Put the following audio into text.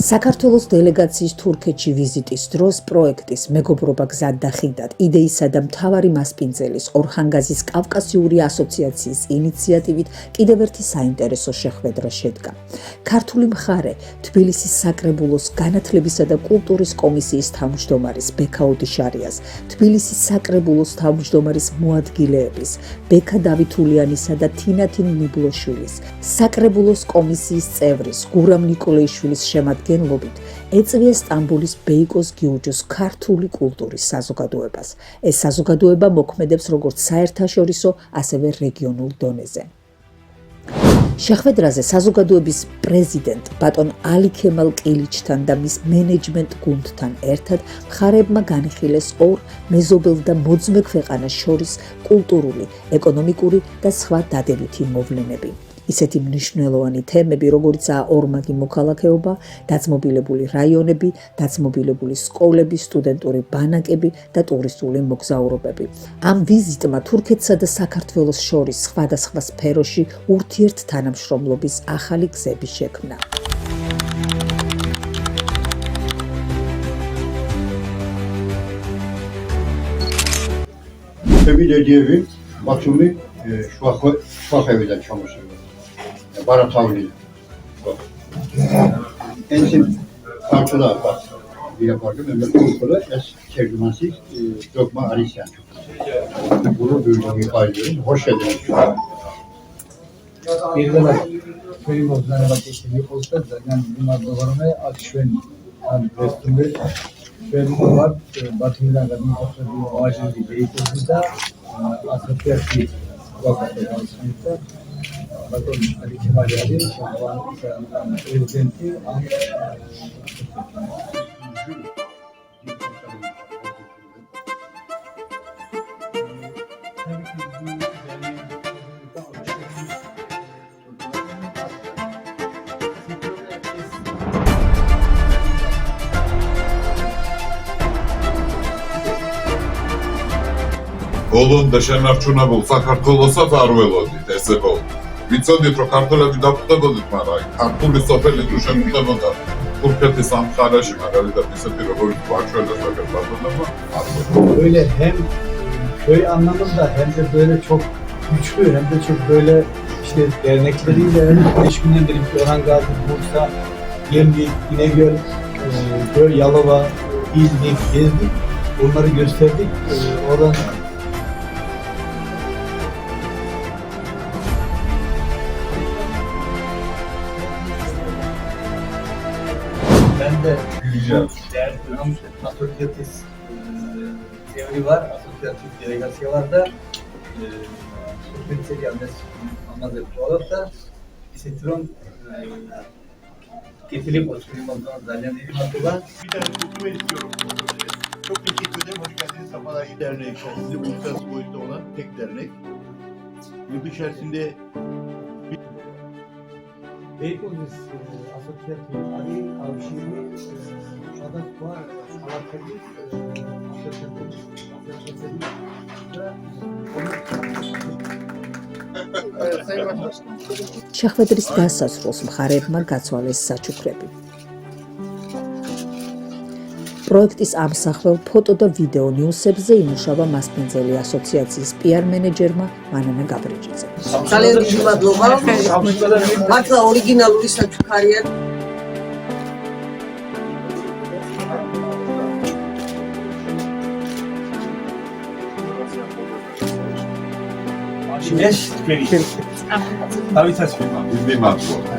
საქართველოს დელეგაციის თურქეთში ვიზიტის დროს პროექტის მეგობრობა გზად და ხიდად იდეისა და მთავარი მასპინძელის ორხანგაზის კავკასიური ასოციაციის ინიციატივით კიდევ ერთი საინტერესო შეხვედრა შედგა. ქართული მხარე თბილისის საკრებულოს განათლებისა და კულტურის კომისიის თავმჯდომარის ბექა ოდიშარიას, თბილისის საკრებულოს თავმჯდომარის მოადგილეების ბექა დავითულიანისა და თინათინ ნიბლოშვილის, საკრებულოს კომისიის წევრის გურამ ნიკოლეიშვილის შემადგენლობით ეწვია სტამბოლის ბეიკოს გიუჯოს ქართული კულტურის საზოგადოებას. ეს საზოგადოება მოქმედებს როგორც საერთაშორისო, ასევე რეგიონულ დონეზე. შეხვედრაზე საზოგადოების პრეზიდენტ ბატონ ალი ქემალ ყილიჩთან და მის მენეჯმენტ გუნდთან ერთად მხარეებმა განიხილეს ორ მეზობელ და მოძმე ქვეყანას შორის კულტურული, ეკონომიკური და სხვა დადებითი მოვლენები. ისეთი მნიშვნელოვანი თემები, როგორიცაა ორმაგი მოქალაქეობა, დაძმობილებული რაიონები, დაძმობილებული სკოლები, სტუდენტური ბანაკები და ტურისტული მოგზაურობები. ამ ვიზიტმა თურქეთსა და საქართველოს შორის სხვადასხვა სფეროში ურთიერთთანამშრომლობის ახალი გზები შექმნა. შუახევიდან ჩამოსული. Baratavlıydı. En son parçalar var. Bir yapardım. Ömer Kurkul'a es tercümansiz Dokma Arisyan. Bunu böyle paylıyorum. Hoş geldiniz. Bir de köyüm olsun. Vakitli olsa zaten bunlar doğramaya akşam üstünde şöyle var. Batımdan kadın topladığı ağacın bir beykozunda asosyasyon vakıfı çalışmakta. Baton Ali Kemal Ali prezidenti ბოლომდე შენარჩუნებულ საქართველოსაც არ ველოდით, ესე ბოლო. ვიცოდით, რომ ქართველები დაგვხვდებოდით, მაგრამ ქართული სოფელი თუ შემხვდებოდა თურქეთის ამ მხარეში, მაგალითად ისეთი როგორც Bahçeli Sakırbatı'nda böyle hem köy anlamında hem de böyle çok güçlü hem de çok böyle işte dernekleriyle 5 günden beri Orhan Gazi, Bursa, Gemlik, İnegöl, Yalova, İznik, gezdik. Onları gösterdik. Oradan ben de asosyatif teori var, asosyatif delegasyalarda sohbet gelmez anladık. Olarak da isetron getirip oturduğumuzdan zannediyorum hakkında. Bir tane tutma istiyorum. Çok teşekkür ederim. Hoş geldiniz. Safalar Derneği içerisinde uluslararası boyutta olan tek dernek. Yurt içerisinde Beykoz asosyatif Ali Avşirli Şadat var, Alakali შეხვედრის დასასრულს მხარეებმა გაცვალეს საჩუქრები. პროექტის ამსახველ ფოტო და ვიდეო ნიუსებზე იმუშავა მასპინძელი ასოციაციის PR მენეჯერმა მანანა გაბრიჯიძე. ძალიან დიდი მადლობა. მართლა ორიგინალური საჩუქარია. ეს თქვენი თავისას დიდი მადლობა.